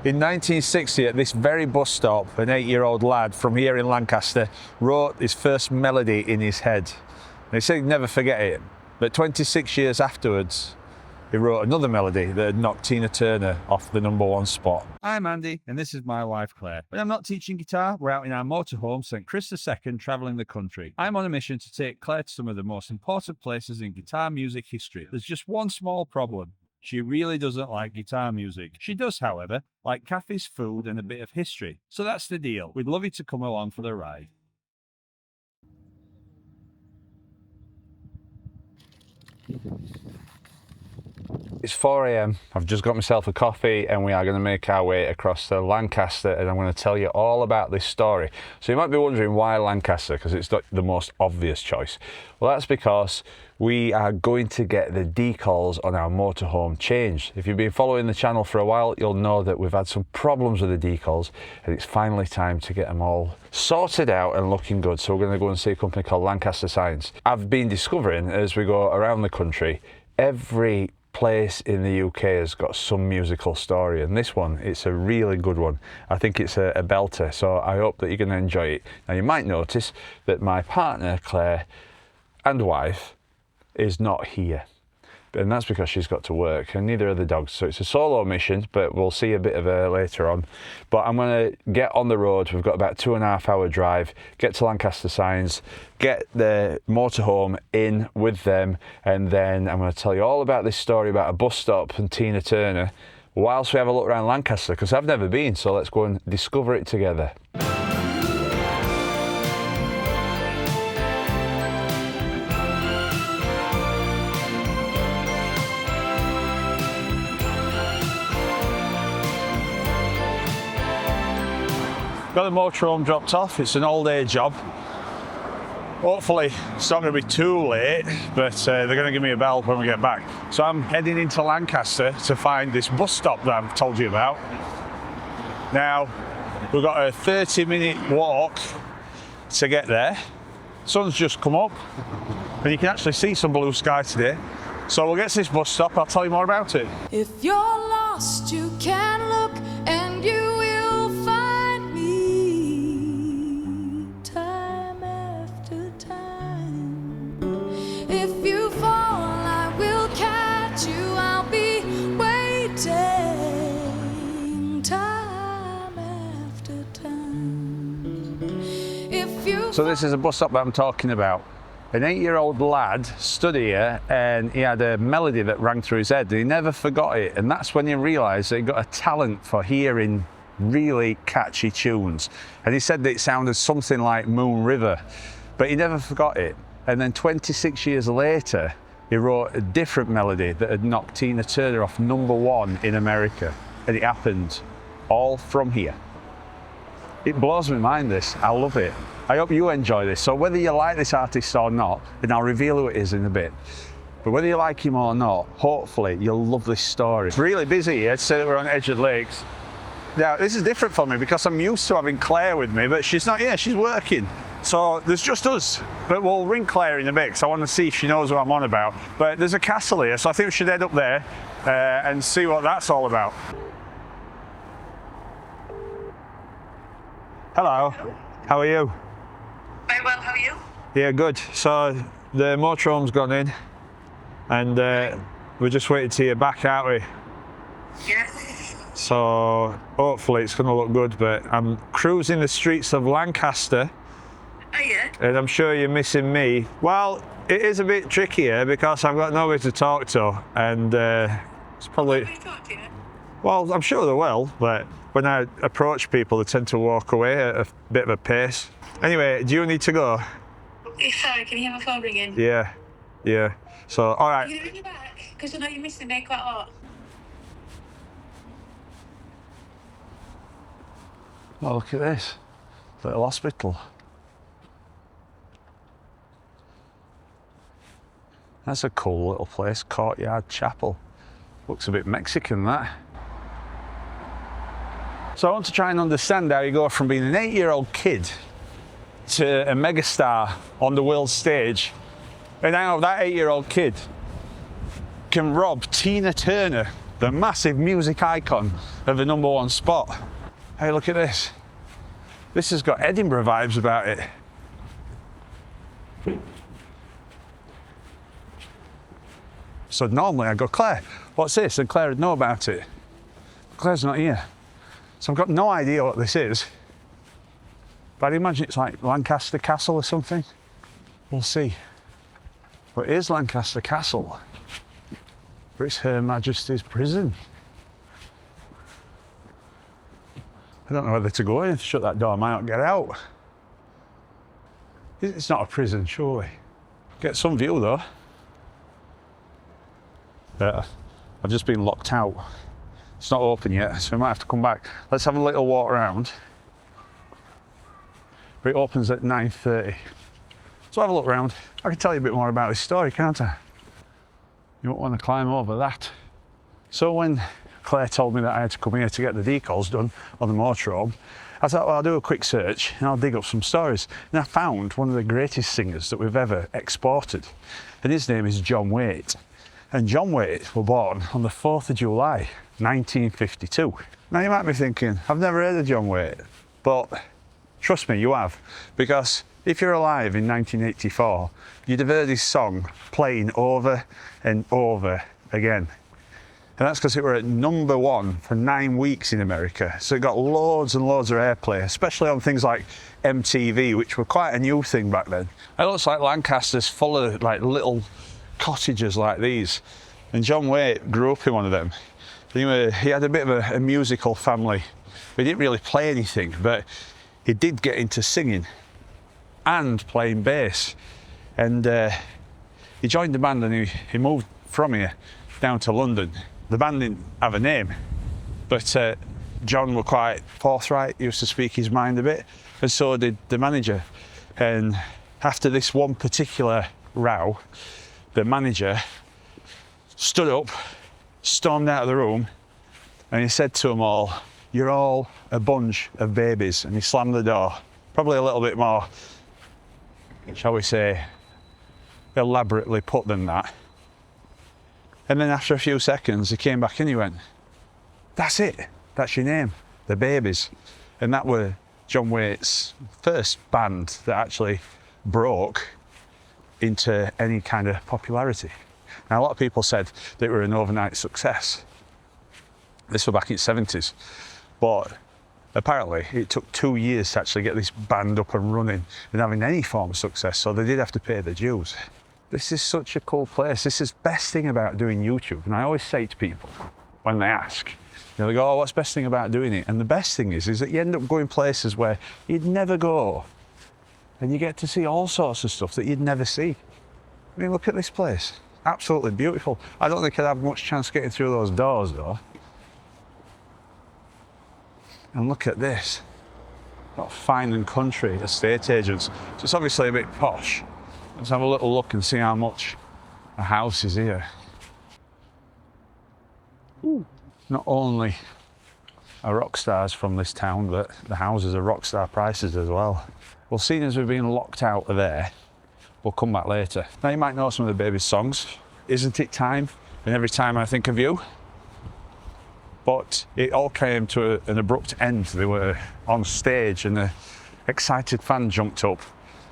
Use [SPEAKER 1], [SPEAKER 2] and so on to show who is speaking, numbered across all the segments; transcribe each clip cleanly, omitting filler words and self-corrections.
[SPEAKER 1] In 1960, at this very bus stop, an 8-year-old lad from here in Lancaster wrote his first melody in his head. And he said he'd never forget it, but 26 years afterwards, he wrote another melody that had knocked Tina Turner off the #1 spot. I'm Andy, and this is my wife Claire. When I'm not teaching guitar, we're out in our motorhome, St Chris II, travelling the country. I'm on a mission to take Claire to some of the most important places in guitar music history. There's just one small problem. She really doesn't like guitar music. She does, however, like cafes, food, and a bit of history. So that's the deal. We'd love you to come along for the ride. It's 4 AM. I've just got myself a coffee and we are going to make our way across to Lancaster, and I'm going to tell you all about this story. So you might be wondering why Lancaster, because it's not the most obvious choice. Well, that's because we are going to get the decals on our motorhome changed. If you've been following the channel for a while, you'll know that we've had some problems with the decals, and it's finally time to get them all sorted out and looking good. So we're going to go and see a company called Lancaster Signs. I've been discovering as we go around the country, every place in the UK has got some musical story, and this one, it's a really good one. I think it's a belter, so I hope that you're going to enjoy it. Now you might notice that my partner Claire and wife is not here, and that's because she's got to work, and neither are the dogs, so it's a solo mission, but we'll see a bit of her later on. But I'm going to get on the road. We've got about 2.5 hour drive, get to Lancaster Signs, get the motorhome in with them, and then I'm going to tell you all about this story about a bus stop and Tina Turner whilst we have a look around Lancaster, because I've never been, so let's go and discover it together. Got the motorhome dropped off. It's an all-day job. Hopefully it's not going to be too late, but they're going to give me a bell when we get back. So I'm heading into Lancaster to find this bus stop that I've told you about. Now, we've got a 30-minute walk to get there. Sun's just come up, and you can actually see some blue sky today. So we'll get to this bus stop. I'll tell you more about it.
[SPEAKER 2] If you're lost, you can look and you will find me time after time. If you fall, I will catch you. I'll be waiting time after time. If you
[SPEAKER 1] So this is a bus stop that I'm talking about. An 8-year-old lad stood here and he had a melody that rang through his head and he never forgot it, and that's when he realised that he got a talent for hearing really catchy tunes. And he said that it sounded something like Moon River, but he never forgot it. And then 26 years later he wrote a different melody that had knocked Tina Turner off #1 in America, and it happened all from here. It blows my mind, this. I love it. I hope you enjoy this. So whether you like this artist or not, and I'll reveal who it is in a bit, but whether you like him or not, hopefully you'll love this story. It's really busy here to say that we're on Edge of Lakes. Now, this is different for me because I'm used to having Claire with me, but she's not here, she's working. So there's just us. But we'll ring Claire in a bit because I want to see if she knows what I'm on about. But there's a castle here, so I think we should head up there and see what that's all about. Hello. How are you?
[SPEAKER 3] Very well, how are you?
[SPEAKER 1] Yeah, good. So the motorhome's gone in, and we're just waiting to hear back, aren't we?
[SPEAKER 3] Yes.
[SPEAKER 1] So hopefully it's going to look good. But I'm cruising the streets of Lancaster,
[SPEAKER 3] Oh yeah?
[SPEAKER 1] and I'm sure you're missing me. Well, it is a bit trickier because I've got nobody to talk to, and it's probably...
[SPEAKER 3] What are you talking to?
[SPEAKER 1] Well, I'm sure they will, but when I approach people, they tend to walk away at a bit of a pace. Anyway, do you need to go?
[SPEAKER 3] Sorry, can you hear my phone ringing?
[SPEAKER 1] Yeah. So, all right.
[SPEAKER 3] Are you going to ring me back? Because I know you're missing me quite a lot.
[SPEAKER 1] Oh, look at this. Little hospital. That's a cool little place, Courtyard Chapel. Looks a bit Mexican, that. So I want to try and understand how you go from being an 8-year-old kid to a megastar on the world stage, and how that 8-year-old kid can rob Tina Turner the massive music icon of the #1 spot. Hey, look at this. This has got Edinburgh vibes about it. So normally I go, Claire, what's this? And Claire would know about it. Claire's not here. So I've got no idea what this is. But I imagine it's like Lancaster Castle or something. We'll see. But it is Lancaster Castle. But it's Her Majesty's prison. I don't know whether to go in. Shut that door, I might not get out. It's not a prison, surely. Get some view though. I've just been locked out. It's not open yet, so we might have to come back. Let's have a little walk around. But it opens at 9:30. So have a look around. I can tell you a bit more about this story, can't I? You won't want to climb over that. So when Claire told me that I had to come here to get the decals done on the motorhome, I thought, well, I'll do a quick search and I'll dig up some stories. And I found one of the greatest singers that we've ever exported. And his name is John Waite. And John Waite was born on the 4th of July, 1952. Now you might be thinking, I've never heard of John Waite, but trust me, you have. Because if you're alive in 1984, you'd have heard his song playing over and over again. And that's because it were at #1 for 9 weeks in America. So it got loads and loads of airplay, especially on things like MTV, which were quite a new thing back then. It looks like Lancaster's full of like little cottages like these. And John Waite grew up in one of them. He had a bit of a musical family. He didn't really play anything, but he did get into singing and playing bass. And he joined the band and he moved from here down to London. The band didn't have a name, but John was quite forthright. He used to speak his mind a bit, and so did the manager. And after this one particular row, the manager stood up, stormed out of the room, and he said to them all, "You're all a bunch of babies," and he slammed the door. Probably a little bit more, shall we say, elaborately put than that. And then after a few seconds, he came back and he went, "That's it, that's your name, the Babies." And that were John Waite's first band that actually broke into any kind of popularity. Now, a lot of people said they were an overnight success. This was back in the 70s. But apparently it took 2 years to actually get this band up and running and having any form of success, so they did have to pay the dues. This is such a cool place. This is the best thing about doing YouTube. And I always say to people when they ask, they go, "Oh, what's the best thing about doing it?" And the best thing is that you end up going places where you'd never go. And you get to see all sorts of stuff that you'd never see. I mean, look at this place. Absolutely beautiful. I don't think I'd have much chance getting through those doors though. And look at this. Got fine and country estate agents. So it's obviously a bit posh. Let's have a little look and see how much a house is here. Ooh. Not only are rock stars from this town, but the houses are rock star prices as well. Well, seeing as we've been locked out of there, we'll come back later. Now you might know some of the Babies' songs. Isn't It Time? And Every Time I Think of You. But it all came to an abrupt end. They were on stage and an excited fan jumped up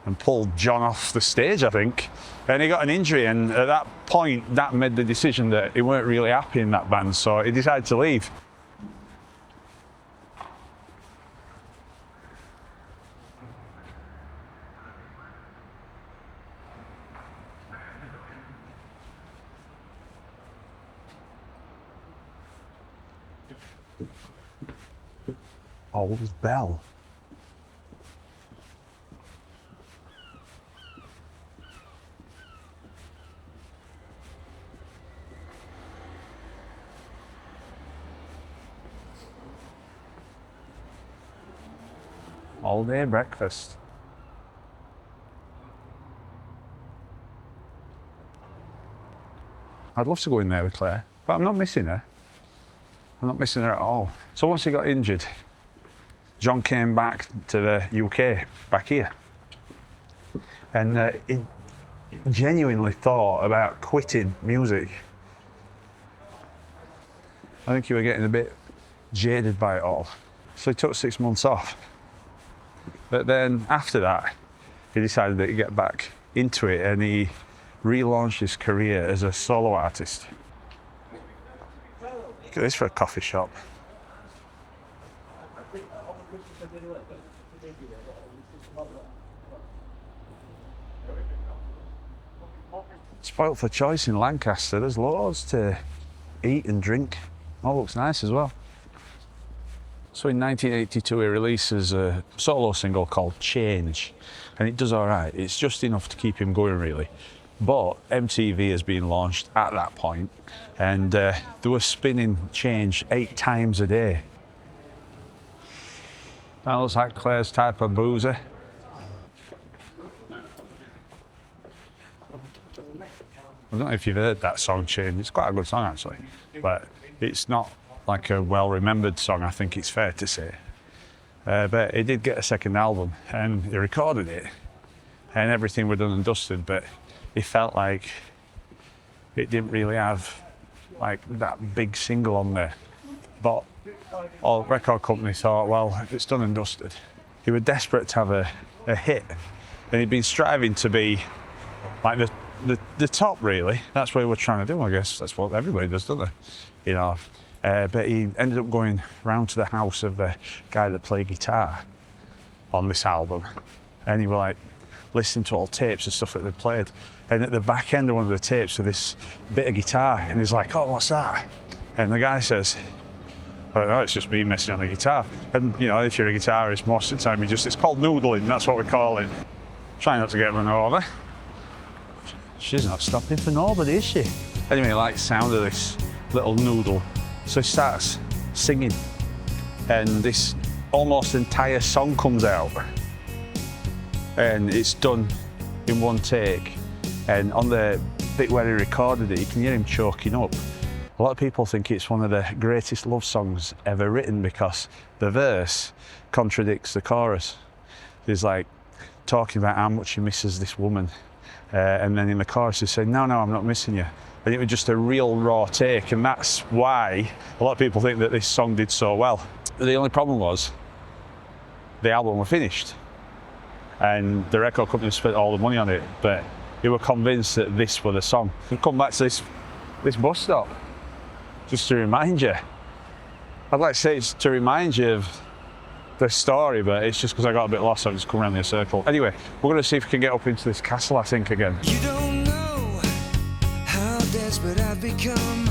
[SPEAKER 1] and pulled John off the stage, I think. And he got an injury, and at that point, that made the decision that he weren't really happy in that band, so he decided to leave. Old Bell. All day breakfast. I'd love to go in there with Claire, but I'm not missing her. I'm not missing her at all. So once he got injured, John came back to the UK, back here. And he genuinely thought about quitting music. I think he was getting a bit jaded by it all. So he took 6 months off. But then after that, he decided that he'd get back into it and he relaunched his career as a solo artist. Look at this for a coffee shop. Spoilt for choice in Lancaster. There's loads to eat and drink. All looks nice as well. So in 1982 he releases a solo single called Change, and it does all right. It's just enough to keep him going really. But MTV has been launched at that point, and they were spinning Change 8 times a day. That looks like Claire's type of boozer. I don't know if you've heard that song, Change. It's quite a good song actually, but it's not like a well-remembered song, I think it's fair to say. But he did get a second album and he recorded it and everything was done and dusted, but he felt like it didn't really have like that big single on there. But all record company thought, well, it's done and dusted. He was desperate to have a hit, and he'd been striving to be like the top really. That's what he was trying to do, I guess. That's what everybody does, doesn't they? You know. But he ended up going round to the house of the guy that played guitar on this album, and he was like listening to all tapes and stuff that they played. And at the back end of one of the tapes was this bit of guitar, and he's like, "Oh, what's that?" And the guy says, "Oh, no, it's just me messing on the guitar." And you know, if you're a guitarist, most of the time it's called noodling. That's what we call it. Try not to get run over. She's not stopping for nobody, is she? Anyway, I like the sound of this little noodle. So he starts singing, and this almost entire song comes out, and it's done in one take. And on the bit where he recorded it, you can hear him choking up. A lot of people think it's one of the greatest love songs ever written because the verse contradicts the chorus. He's like talking about how much he misses this woman, and then in the chorus he's saying, "No, I'm not missing you." And it was just a real raw take, and that's why a lot of people think that this song did so well. The only problem was the album was finished and the record company spent all the money on it, but they were convinced that this was the song. We come back to this bus stop just to remind you. I'd like to say it's to remind you of the story, but it's just because I got a bit lost, so I just come around in a circle. Anyway, we're going to see if we can get up into this castle, I think, again.
[SPEAKER 4] You don't know how desperate I've become,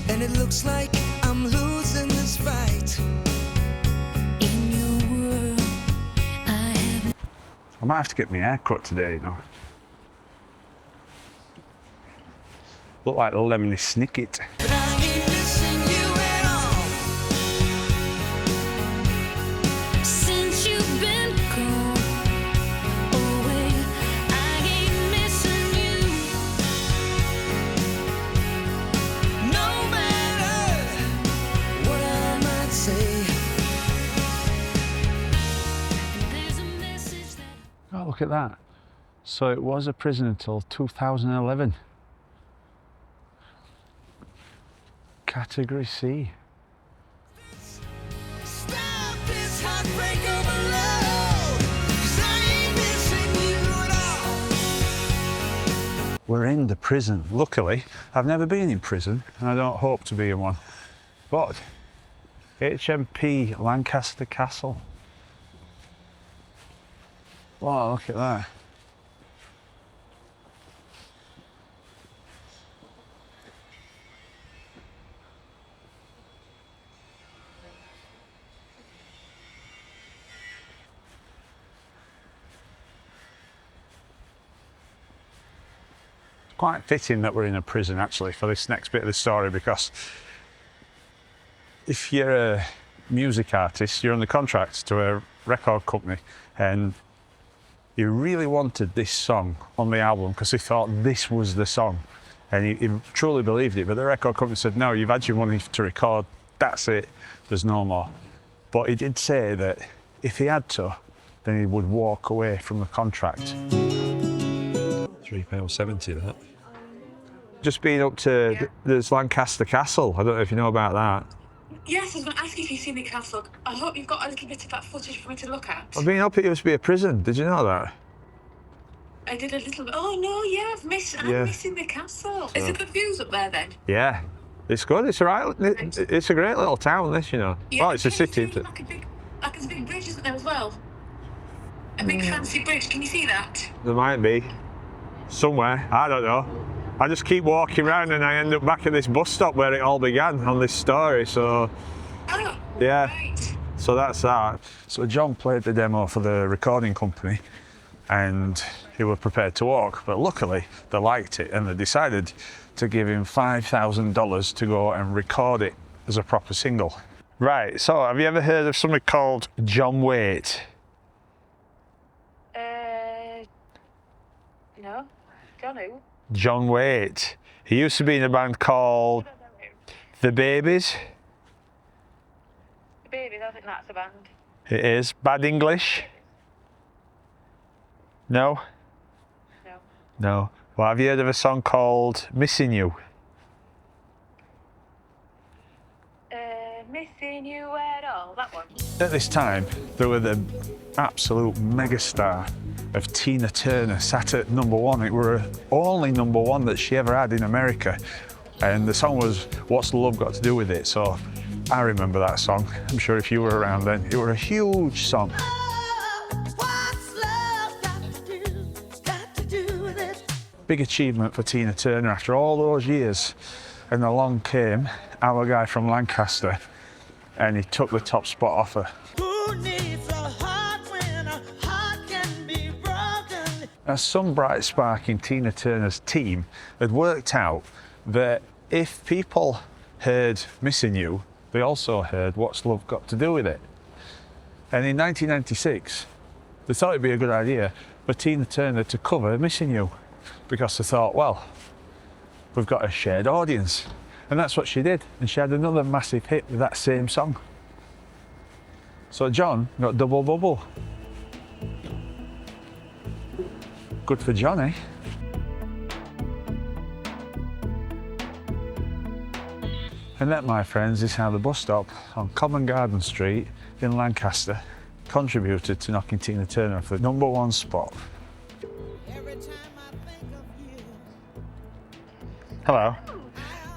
[SPEAKER 4] and it looks like I'm losing this fight.
[SPEAKER 2] In your world,
[SPEAKER 1] I might have to get my hair cut today, you know. Look like a lemony snicket.
[SPEAKER 4] But I ain't missing you at all.
[SPEAKER 2] since you've been gone away, I ain't missing you.
[SPEAKER 4] No matter what I might say.
[SPEAKER 2] There's a message that
[SPEAKER 1] Oh, look at that. So it was a prison until 2011. Category C.
[SPEAKER 4] Stop this heartbreak overload, 'cause I ain't missing you at all.
[SPEAKER 1] We're in the prison. Luckily, I've never been in prison and I don't hope to be in one. But HMP Lancaster Castle. Wow, look at that. Quite fitting that we're in a prison actually for this next bit of the story, because if you're a music artist, you're on the contract to a record company and you really wanted this song on the album because he thought this was the song and he truly believed it, but the record company said, "No, you've had your money to record, that's it, there's no more." But he did say that if he had to, then he would walk away from the contract.
[SPEAKER 5] £3.70 that.
[SPEAKER 1] just been up to there's Lancaster Castle. I don't know if you know about that.
[SPEAKER 3] Yes, I was going to ask you if you've seen the castle. I hope you've got a little bit of that footage for me to look at.
[SPEAKER 1] I've been up, it used to be a prison. Did you know that?
[SPEAKER 3] I did a little bit. Oh no, yeah, I'm missing the castle. Is it good views up there then?
[SPEAKER 1] Yeah, it's good. It's alright. It's a great little town, this, you know.
[SPEAKER 3] Yeah,
[SPEAKER 1] Well, it's a city.
[SPEAKER 3] Like a big bridge, isn't there, as well? A big fancy bridge. Can you see that?
[SPEAKER 1] There might be. Somewhere. I don't know. I just keep walking around and I end up back at this bus stop where it all began on this story, so...
[SPEAKER 3] Oh,
[SPEAKER 1] yeah.
[SPEAKER 3] Right.
[SPEAKER 1] So that's that. So John played the demo for the recording company and he was prepared to walk, but luckily they liked it and they decided to give him $5,000 to go and record it as a proper single. Right, so have you ever heard of somebody called John Waite?
[SPEAKER 3] No. John who?
[SPEAKER 1] John Waite. He used to be in a band called The Babies.
[SPEAKER 3] The Babies, I think that's a band.
[SPEAKER 1] It is. Bad English? No?
[SPEAKER 3] No.
[SPEAKER 1] No. Well, have you heard of a song called Missing You?
[SPEAKER 3] Missing you at all, that one.
[SPEAKER 1] At this time, there were the absolute megastar of Tina Turner sat at #1. It were only #1 that she ever had in America. And the song was What's Love Got to Do With It? So I remember that song. I'm sure if you were around then, it were a huge song. Big achievement for Tina Turner after all those years. And along came our guy from Lancaster and he took the top spot off her. Now, some bright spark in Tina Turner's team had worked out that if people heard Missing You, they also heard What's Love Got to Do With It? And in 1996, they thought it'd be a good idea for Tina Turner to cover Missing You because they thought, well, we've got a shared audience. And that's what she did. And she had another massive hit with that same song. So John got double bubble. Good for John, eh? And that, my friends, is how the bus stop on Common Garden Street in Lancaster contributed to knocking Tina Turner off the #1 spot. Hello.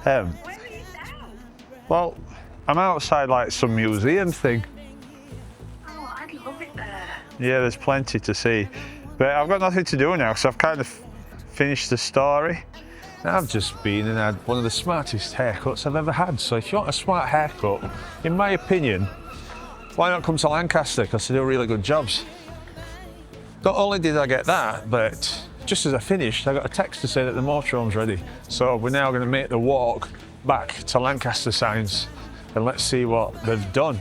[SPEAKER 3] Where are you now?
[SPEAKER 1] Well, I'm outside like some museum thing.
[SPEAKER 3] Oh, I'd love it there.
[SPEAKER 1] Yeah, there's plenty to see. But I've got nothing to do now, so I've kind of finished the story. Now, I've just been and had one of the smartest haircuts I've ever had. So if you want a smart haircut, in my opinion, why not come to Lancaster? Because they do really good jobs. Not only did I get that, but just as I finished, I got a text to say that the motorhome's ready. So we're now going to make the walk back to Lancaster Signs and let's see what they've done.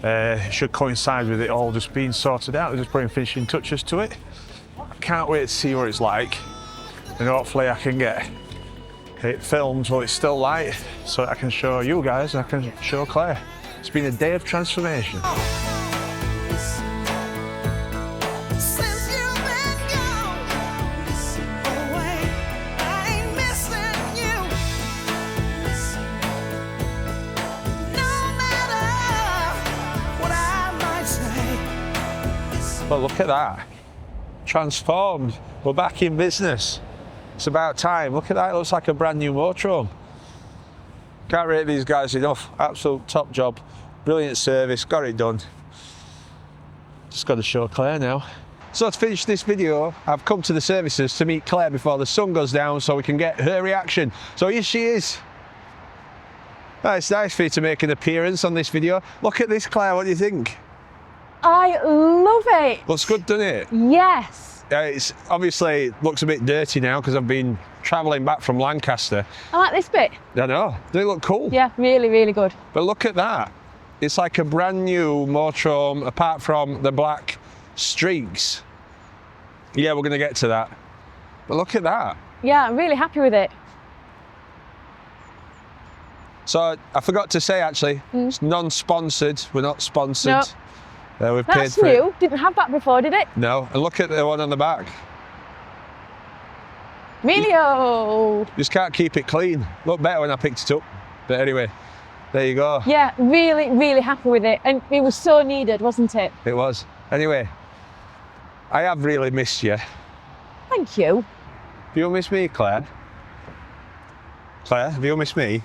[SPEAKER 1] It should coincide with it all just being sorted out. They're just putting finishing touches to it. I can't wait to see what it's like, and hopefully I can get it filmed while it's still light so that I can show you guys and I can show Claire. It's been a day of transformation. Well, look at that. Transformed. We're back in business. It's about time. Look at that. It looks like a brand new motorhome. Can't rate these guys enough. Absolute top job. Brilliant service. Got it done. Just got to show Claire now. So to finish this video, I've come to the services to meet Claire before the sun goes down so we can get her reaction. So here she is. Oh, it's nice for you to make an appearance on this video. Look at this, Claire. What do you think?
[SPEAKER 5] I love it.
[SPEAKER 1] Looks good, doesn't it?
[SPEAKER 5] Yes.
[SPEAKER 1] It's obviously looks a bit dirty now because I've been travelling back from Lancaster.
[SPEAKER 5] I like this bit.
[SPEAKER 1] I know, they look cool.
[SPEAKER 5] Yeah, really, really good.
[SPEAKER 1] But look at that. It's like a brand new motorhome apart from the black streaks. Yeah, we're going to get to that. But look at that.
[SPEAKER 5] Yeah, I'm really happy with it.
[SPEAKER 1] So I forgot to say actually, it's non-sponsored. We're not sponsored.
[SPEAKER 5] No.
[SPEAKER 1] We've paid
[SPEAKER 5] That's
[SPEAKER 1] for
[SPEAKER 5] new.
[SPEAKER 1] it.
[SPEAKER 5] Didn't have that before, did it?
[SPEAKER 1] No, and look at the one on the back.
[SPEAKER 5] Really? Oh.
[SPEAKER 6] Just can't keep it clean. Looked better when I picked it up. But anyway, there you go.
[SPEAKER 5] Yeah, really, really happy with it. And it was so needed, wasn't it?
[SPEAKER 6] It was. Anyway, I have really missed you.
[SPEAKER 5] Thank you.
[SPEAKER 6] Have you missed me, Claire? Claire, have you missed me?